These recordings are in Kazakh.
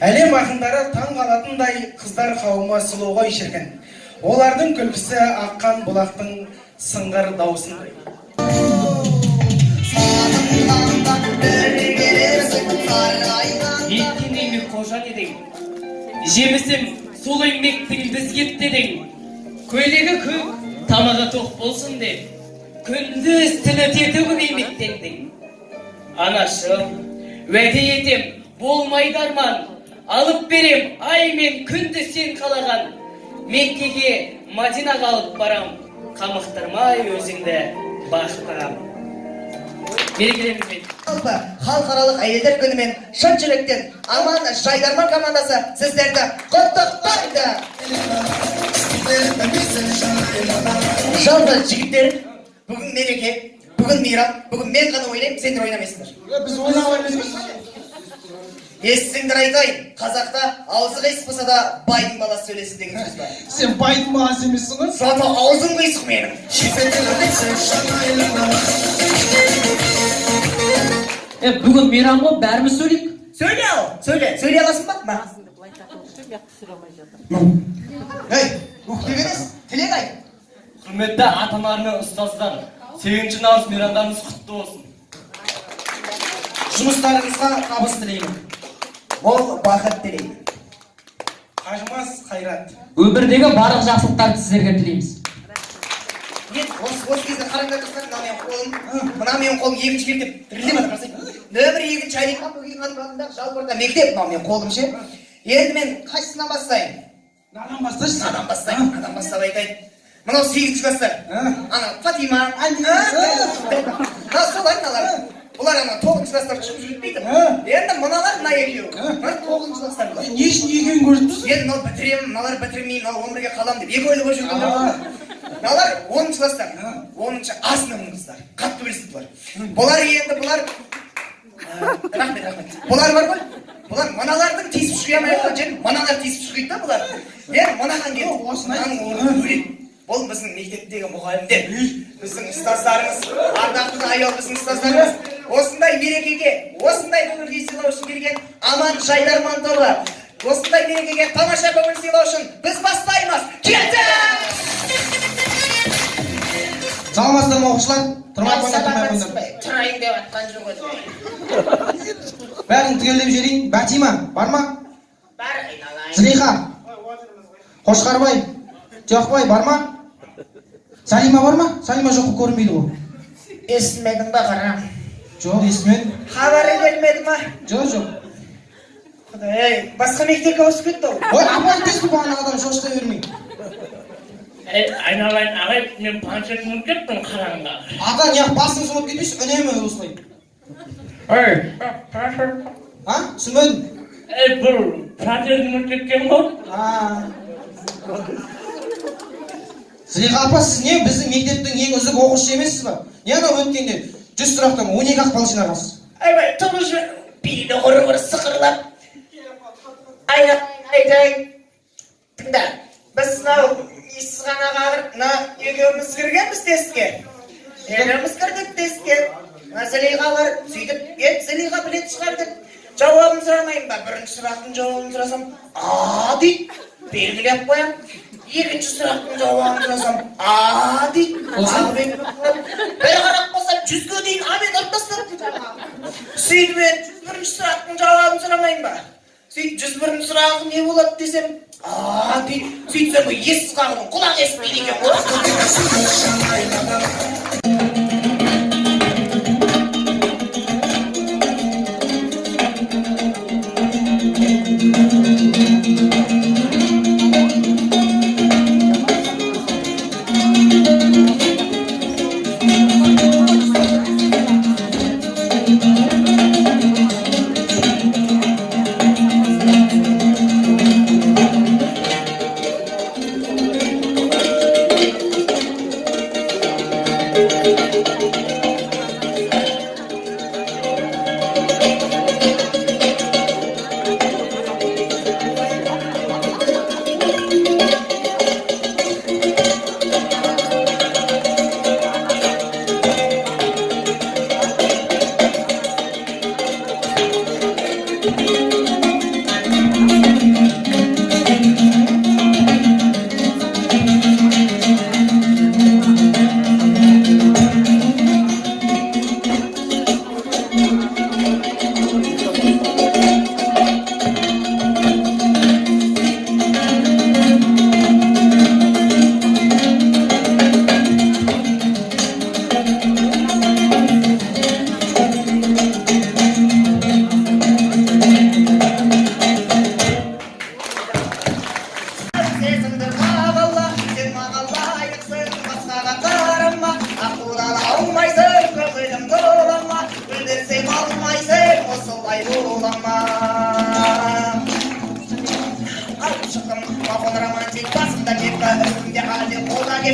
Әлем ақындары таң қалатындай қыздар қауымы сұлу ғой шіркін. Олардың күлкісі аққан бұлақтың сыңғыр даусындай. Еттен еңбек қожан едің, жемісім сол еңбектің бізгетті едің. Көйлегі көк, тамағы тоқ болсын деп, күндіз түні тетігіп еңбектендің. Анашым, уәде етем, болмайды арман, алып берем, ай мен күнді сен қалаған. Меккеге, Мадинаға алып барам, қамықтырмай өзіңді бақыттағам. Мерекелеріңізбен. Халықаралық әйелдер күнімен шын жүректен Аман Жайдарман командасы сіздерді құттықтайды. Жалпы жігіттер, бүгін мереке, бүгін мейрам, бүгін мен ғана ойлаймын, сендер ойнамайсыңдар. Біз ойнамаймыз. Естіңдер айтайын, қазақта аузы қайыспаса да байдың баласы сөйлесін деген сөз бар. Сен байдың баласы емессің ғой? Зато аузың қайсық менің. Бүгін мейрам ғой, бәріміз сөйлейік. Сөйлей аласың ба? Ей, өктеберес, тілек айт. Құрметті ата-аналар мен ұстаздар, 8-ші наурыз мейрамдарыңыз құтты болсын. Жұмыстарыңызға табыс тілеймін. Мол бақыт тілеймін. Қажымас қайрат. Өмірдегі барлық жақсылықтарды сіздерге тілейміз. Осы кезде қараңдар достар, мына мен қолым екінші мектеп тірілдеп жатыр. Нөмір 2-ші Әлихан Бөкейханов атындағы жалпы мектеп, мына мен қолым ше. Енді мен қайсысынан бастайын? Надан бастайсың? Надан бастап айтайын. Мынау 8-ші класстар. Ана Фатима, солай мыналар. Бұлар ана 9-ші класстар шығып жүреді дейді. Енді мыналар мына екеуі. Мына 9-ші класстар бұлар. Не үшін екеуін көріп тұрсың? Енді мынау бітіремін, мыналар бітірмеймін, мынау 11-ге қалам деп екі ойлы болып жүргендер. Мыналар 10-ші класстар. 10-ші А сыныбының қыздар. Қатты білісіп бұлар. Бұлар енді бұлар рахмет. Бұлар бар ғой? Бұлар мыналардың тиісіп шыға алмай жатқан жерін мыналар тиісіп шығайды да бұлар. Енді мынаған келді. Осынаның орны бөлек. Бұл біздің мектептегі мұғалімдер, біздің ұстаздарымыз, ардақты аял біздің ұстаздарымыз. Осындай мерекеге, осындай көңіл сыйлау үшін келген Аман Жайдарман тобы. Осындай мерекеге тамаша көңіл сыйлау үшін біз бастаймыз. Кетті! Саламатсыздар ма оқушылар? Тұрмай қойыңдар. Тұрайын деп атқан жоқ өтірік. Бәрін түгелдеп жіберейін. Бәтима, бар ма? Бар, айналайын. Зылиха, Қошқарбай, Жоқбай, бар ма? Салима бар ма? Салима жоққа көрінбейді ғой. Естімедің ба қарам? Жоқ, естімедім. Хабары келмеді ма? Жоқ. Құдай, басқа мектепке ауысып кетті ғой. Ой, апай тезгі бағана адам шоштай бермей. Айналайын ағай, мен планшетін ұмытып кеттім қараңға. Аға, неғып басың сұлып кетпейсің, үнемі осылай. Түсінбедім? Бұл планшетін ұмытып кеткен ғой. Зылиха апа, сіз не біздің мектептің ең үздік оқушы емессіз ба? Не анау өткенде 100 сұрақтан 12 ақ бал жинағансыз? Айбай, тұңғыш биді құры сықырлап. Айдай. Тыңда, біз мынау ессіз ғана қағыр, мына екеуміз кіргенбіз тестке. Екеуміз кірдік тестке. Зылиха бар, сөйтіп, Зылиха білет шығардық. Жауабын сұрамайын ба? Бірінші сұрақтың жауабын сұрасам, дейді. Белгілеп қоям. Екінші сұрақтың жауабын сұрасам, дейді. Бір қарап қосам, 100-ге дейін амен ұрттастырып. Сөйтіп, 101-ші сұрақтың жауабын сұрамайын ба? Сөйтіп, 101-ші сұрағы не болады десем, дейді. Сөйтсем, ессіз қағының құлақ еспейді екен ғой.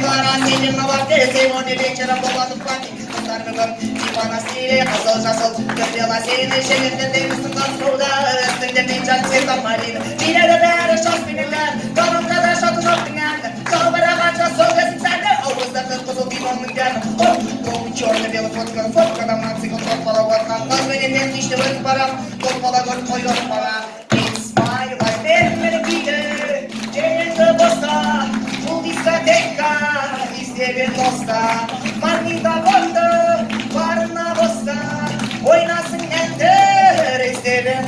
Кара сенің абақты сегодня вечером болады плати қыздар бүгін дивана стиле қызыл жасыл гүлдела сені жеңілдерден сынған үстіңде пиджак цвета малина биледі бәрі шаспенелер колонка да шаты жоқтың әні жалбырағанша сол кезің сәні ауызда қызыл лимонның дәні черный белый фоткадан мацикл топалап отқан қызбенен мен кеште өтіп барам топала көріп қойып барам Смайлай мені биді жеріңді боста бұл дискотека іздеген доста магнитофонды барына боста ойнасын әндер іздеген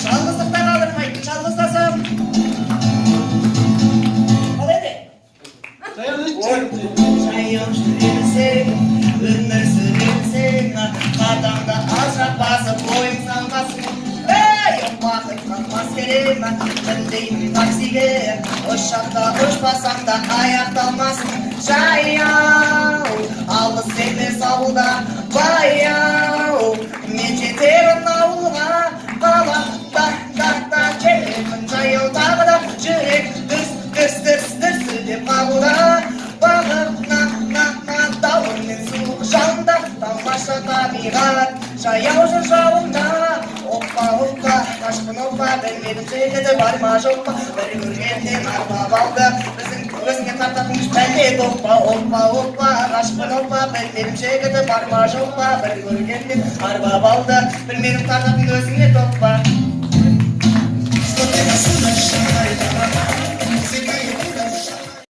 жалғыздықта қалдырмайтын жалғыздасам ал енді жаяу жүрсең өмір сүрсең қатаңда ажырап басып ойың самғасын ей бақыт қалмас келемін мінбеймін таксиге ұшақта ұшпасаң да аяқталмасын жаяу алыс емес ауылда баяу мен жетемін ауылға қаламда келемін жаяу тағы да жүрек дүрс деп қағуда бағына дауылмен суық жанында тамаша табиғат жаяу жүр жауында оппа ғашқын оппа білмедім жігіті бар ма жоқ па бір көргеннен арбап алды өзіңе тартатын күш бәлет оппа ғашқын оппа білмедім жігіті бар ма жоқ па бір көргеннен арбап алды білмедім тартатын өзіңе топпа